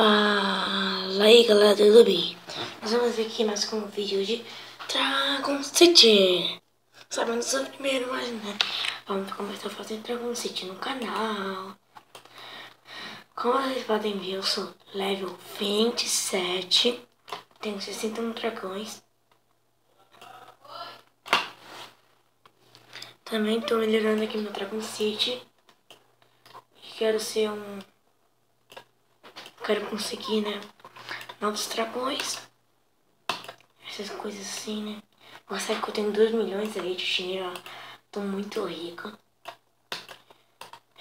Fala aí galera, tudo bem? Nós vamos ver aqui mais com um vídeo de Dragon City. Sabe, eu não sou o primeiro, mas né, vamos começar a fazer Dragon City no canal. Como vocês podem ver, eu sou level 27, tenho 61 dragões. Também estou melhorando aqui meu Dragon City. Quero ser um... Quero conseguir, né, novos dragões. Essas coisas assim, né? Você que eu tenho 2 milhões aí de dinheiro, ó. Tô muito rica.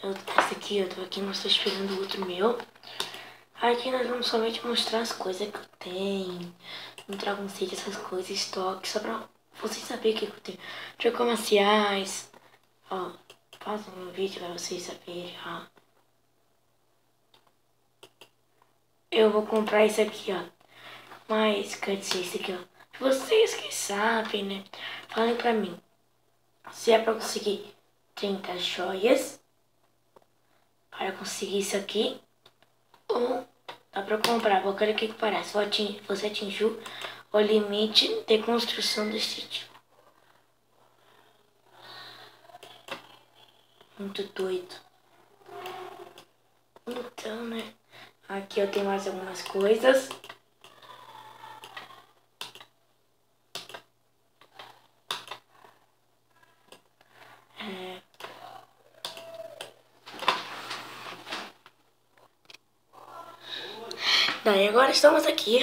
Esse aqui, eu tô aqui, mas tô esperando o outro meu. Aqui nós vamos somente mostrar as coisas que eu tenho. No Dragon City, essas coisas, estoque, só pra vocês saberem o que eu tenho. Dragões comerciais. Ó, faço um vídeo pra vocês saberem, ó. Eu vou comprar esse aqui, ó. Mas, quer dizer, esse aqui, ó. Vocês que sabem, né? Falem pra mim. Se é pra conseguir 30 joias. Para conseguir isso aqui. Ou dá pra comprar qualquer que parece. Você atingiu o limite de construção desse tipo. Muito doido. Então, né? Aqui eu tenho mais algumas coisas. Daí agora estamos aqui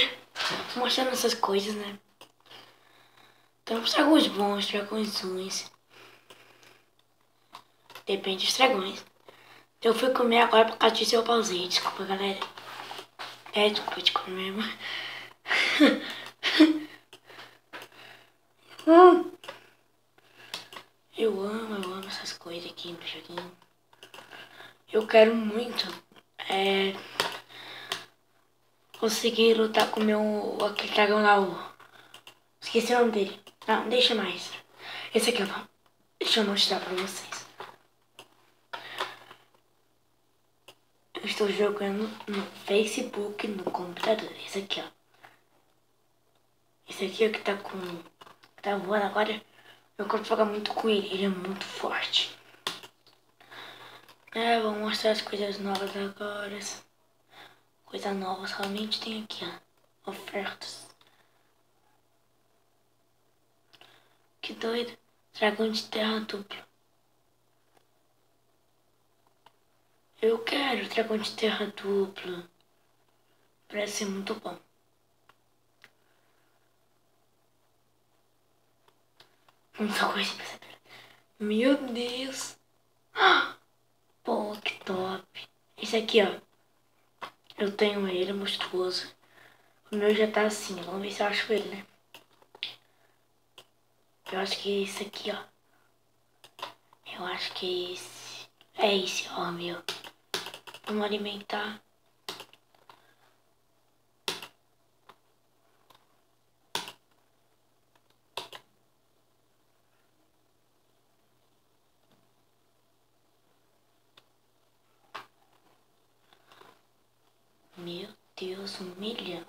mostrando essas coisas, né? Temos dragões bons, dragões ruins. Depende dos dragões. Eu fui comer agora por causa disso eu pausei. Desculpa, galera. Desculpa de comer, mas... Eu amo essas coisas aqui no joguinho. Eu quero muito conseguir lutar com aquele dragão lá, esqueci o nome dele. Não, deixa mais. Esse aqui, ó. Deixa eu mostrar pra vocês. Eu estou jogando no Facebook, no computador. Esse aqui, ó. Esse aqui é o que tá voando agora. Eu quero jogar muito com ele. Ele é muito forte. Vou mostrar as coisas novas agora. Coisa nova somente tem aqui, ó. Ofertas. Que doido. Dragão de terra duplo. Eu quero dragão de terra duplo. Parece ser muito bom. Muita coisa pra saber. Meu Deus. Pô, que top. Esse aqui, ó. Eu tenho ele, monstruoso. O meu já tá assim. Vamos ver se eu acho ele, né? Eu acho que é esse aqui, ó. Eu acho que é esse. É esse, ó, meu. Vamos alimentar. Meu Deus, 1 milhão.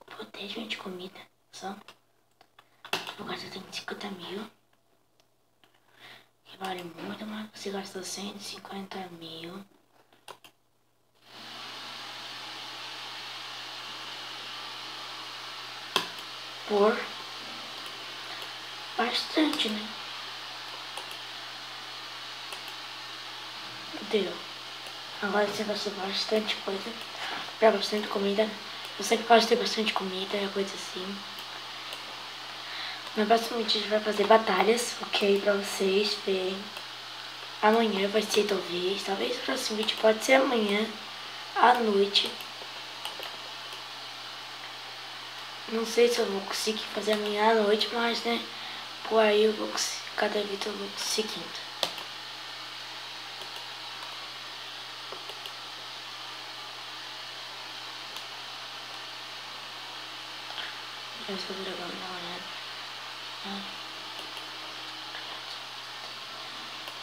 Pô, 10 mil de comida. Só. Eu gasto 50 mil. Que vale muito, mas você gastou 150 mil. Por bastante, né? Deu. Agora você gastou bastante coisa. Pra bastante comida. Eu sei que pode ter bastante comida, coisa assim. No próximo vídeo a gente vai fazer batalhas, ok? Pra vocês verem. Amanhã vai ser talvez o próximo vídeo pode ser amanhã à noite. Não sei se eu vou conseguir fazer amanhã à noite, mas né, por aí eu vou conseguir, cada vídeo eu vou conseguindo. Eu sou o dragão, dá uma olhada.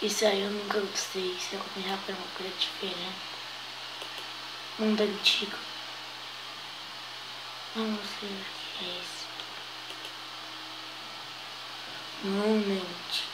Isso aí eu nunca gostei, se eu acompanhar pra uma coisa diferente. Mundo antigo. Vamos ver o que é isso. Mundo antigo.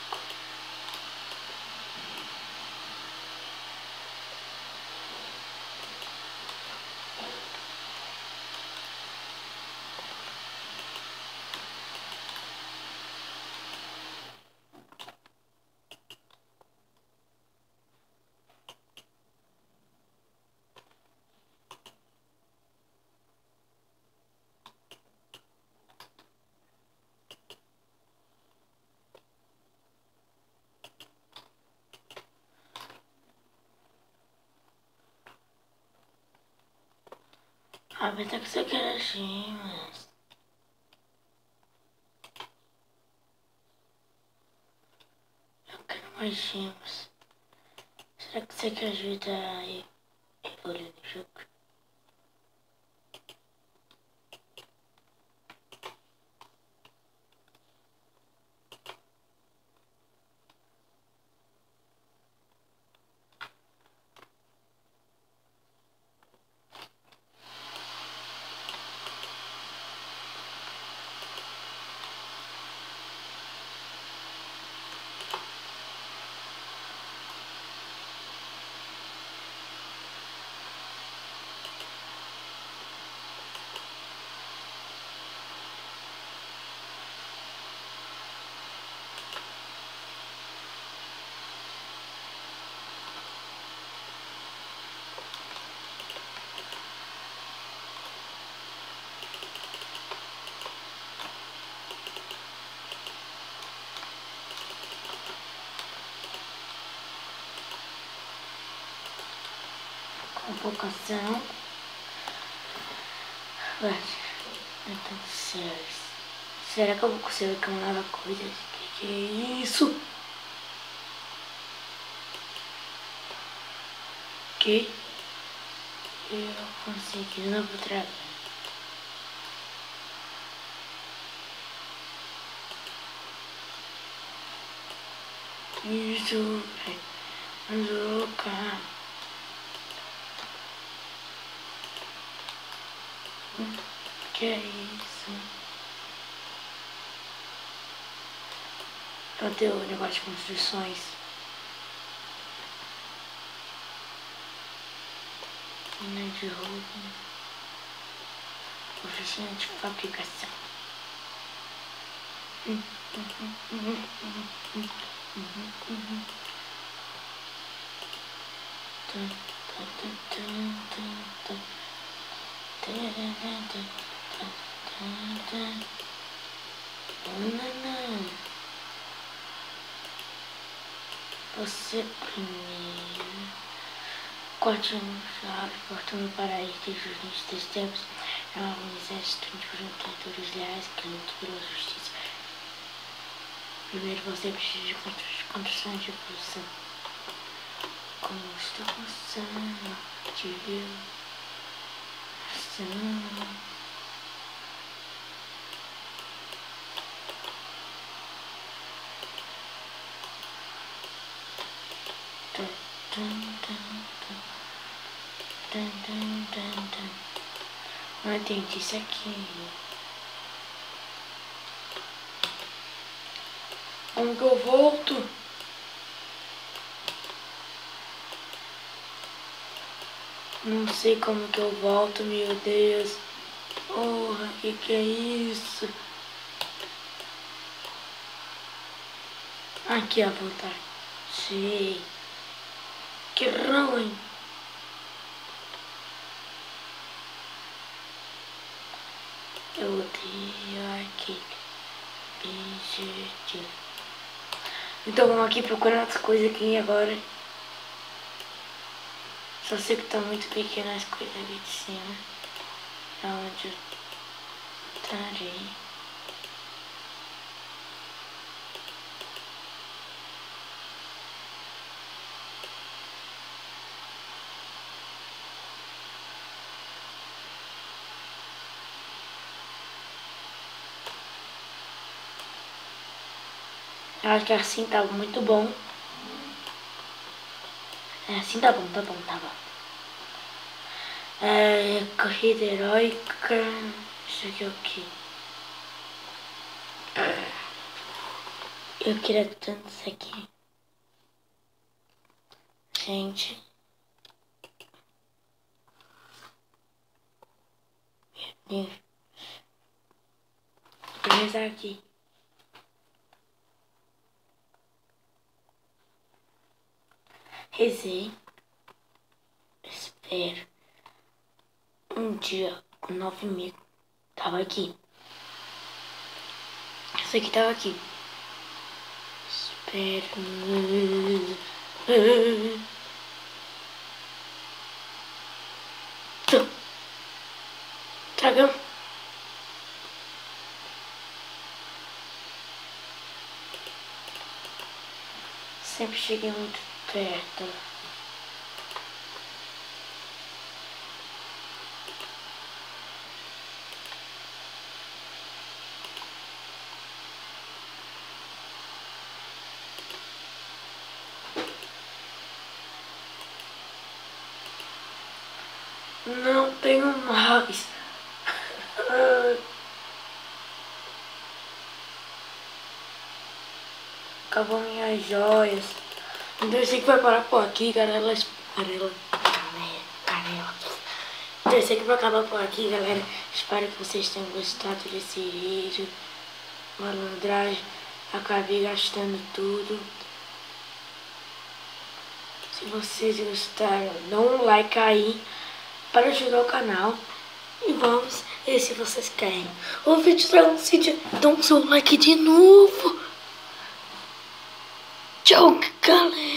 Ah, pensei que você quer gemas. Eu quero mais gemas. Será que você quer ajudar a evoluir no jogo? Convocação. Então, será que eu vou conseguir acumular coisas? Que é isso? Que eu consegui um novo trabalho. Isso é louca. Que é isso? Cadê o negócio de construções? Mina de roubo. Oficina de fabricação. Você primeiro. Continuar portando para ir desde os inícios dos tempos. É um exército de lutadores leais que lutam pela justiça. Primeiro você precisa de construção de evolução. Construção de evolução. Não entendi isso aqui. Como que eu volto? Não sei como que eu volto, meu Deus. Porra, que é isso? Aqui, ó, voltar. Sei. Que ruim. Eu odeio aquele objetivo. Então vamos aqui procurar outras coisas aqui agora. Só sei que tá muito pequena as coisas ali de cima. Aonde eu estarei. Eu acho que assim tá muito bom. É, assim tá bom, tá bom, tá bom. Corrida heróica. Isso aqui é o quê? Eu queria tanto isso aqui. Gente. Meu Deus. Vou começar aqui. Rezei. Espero. Um dia com 9.000. Tava aqui. Isso aqui tava aqui. Espero. Dragão. Sempre cheguei muito perto. Não tenho mais. Acabou minhas joias. Então eu sei que vai parar por aqui, canela. Então eu sei que vai acabar por aqui, galera. Espero que vocês tenham gostado desse vídeo. Malandragem. Acabei gastando tudo. Se vocês gostaram, dá um like aí para ajudar o canal. E vamos ver se vocês querem o vídeo Dragon City. Dá um seu like de novo. Tchau, galera.